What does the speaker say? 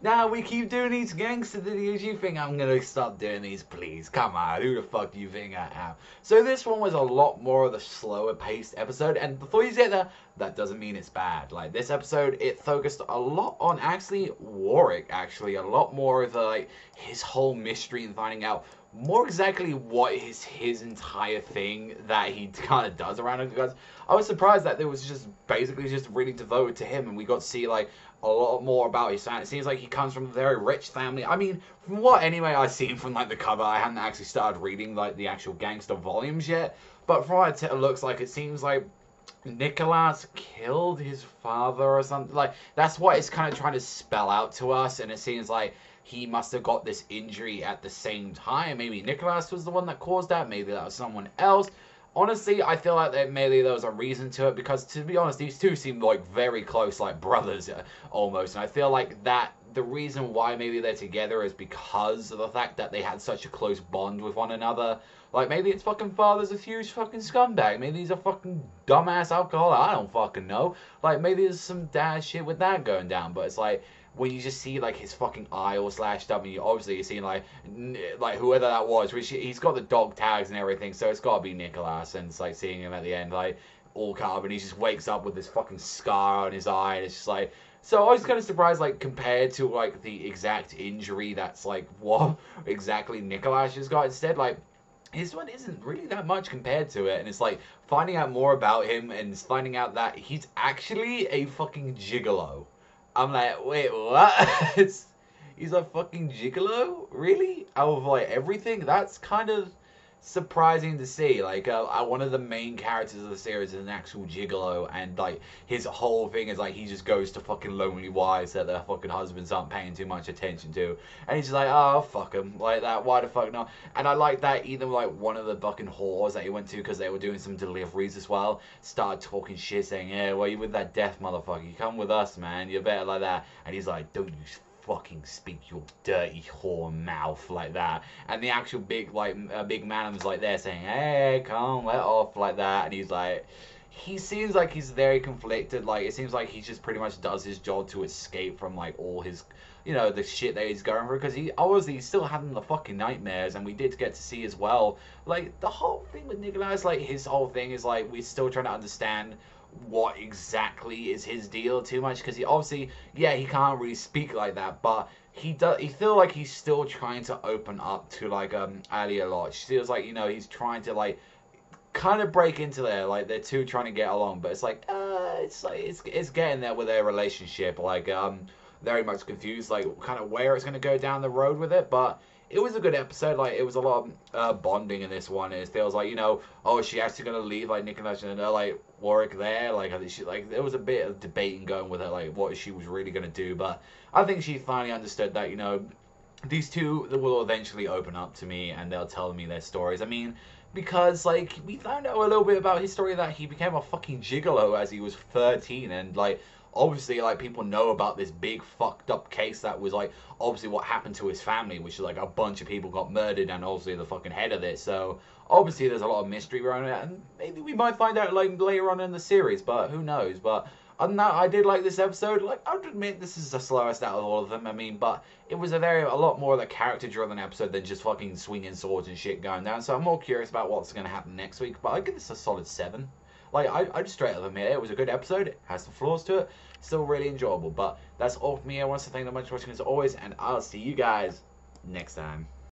Now we keep doing these gangster videos. You think I'm gonna stop doing these? Please, come on. Who the fuck do you think I am? So this one was a lot more of the slower paced episode. And before you say that, that doesn't mean it's bad. Like this episode, it focused a lot on actually Warwick. Actually, a lot more of the, like his whole mystery and finding out more exactly what is his entire thing that he kind of does around it. Because I was surprised that it was just basically just really devoted to him, and we got to see like a lot more about his family. It seems like he comes from a very rich family. I mean, from what anyway I've seen from like the cover, I hadn't actually started reading like the actual gangster volumes yet. But from what it looks like, it seems like Nicholas killed his father or something. Like that's what it's kind of trying to spell out to us, and it seems like he must have got this injury at the same time. Maybe Nicholas was the one that caused that. Maybe that was someone else. Honestly, I feel like that maybe there was a reason to it, because to be honest, these two seem like very close, like brothers almost. And I feel like that the reason why maybe they're together is because of the fact that they had such a close bond with one another. Like maybe it's fucking father's a huge fucking scumbag. Maybe he's a fucking dumbass alcoholic. I don't fucking know. Like maybe there's some dad shit with that going down. But it's like, when you just see like his fucking eye all slashed up, and obviously you're seeing like whoever that was, which he's got the dog tags and everything, so it's got to be Nicholas. And it's like seeing him at the end, like all cut up, and he just wakes up with this fucking scar on his eye, and it's just like. So I was kind of surprised, like compared to like the exact injury that's like what exactly Nicholas just got instead, like. His one isn't really that much compared to it, and it's like finding out more about him and finding out that he's actually a fucking gigolo. I'm like, wait, what? He's a fucking gigolo? Really? Out of like everything? That's kind of surprising to see. Like, one of the main characters of the series is an actual gigolo, and like his whole thing is like he just goes to fucking lonely wives that their fucking husbands aren't paying too much attention to, and he's just like, oh fuck him, like that. Why the fuck not? And I like that even like one of the fucking whores that he went to, because they were doing some deliveries as well, started talking shit, saying, yeah, well, you with that deaf motherfucker, you come with us, man, you're better like that. And he's like, don't you fucking speak your dirty whore mouth like that. And the actual big big man was like there saying, hey, come let off like that. And he's like, he seems like he's very conflicted. Like it seems like he just pretty much does his job to escape from like all his, you know, the shit that he's going through, because he obviously he's still having the fucking nightmares. And we did get to see as well, like the whole thing with Nicholas, like his whole thing is like we're still trying to understand what exactly is his deal too much, because he obviously, yeah, he can't really speak like that, but he feel like he's still trying to open up to like Ali a lot. She feels like, you know, he's trying to like kind of break into there, like they're two trying to get along, but it's like it's getting there with their relationship, like very much confused like kind of where it's going to go down the road with it. But it was a good episode. Like it was a lot of bonding in this one. It feels like, you know, oh, is she actually gonna leave like Nicholas and like Warwick there? Like she, like there was a bit of debating going with her, like what she was really gonna do. But I think she finally understood that, you know, these two will eventually open up to me and they'll tell me their stories. I mean, because like we found out a little bit about his story, that he became a fucking gigolo as he was 13, and like obviously like people know about this big fucked up case that was like obviously what happened to his family, which is like a bunch of people got murdered, and obviously the fucking head of it. So obviously there's a lot of mystery around it, and maybe we might find out like later on in the series, but who knows. But other than that, I did like this episode. Like I would admit this is the slowest out of all of them. I mean, but it was a lot more of a character driven episode than just fucking swinging swords and shit going down. So I'm more curious about what's going to happen next week, but I give this a solid 7. Like, I just straight up admit it was a good episode. It has some flaws to it. Still really enjoyable. But that's all for me. I want to thank you so much for watching as always, and I'll see you guys next time.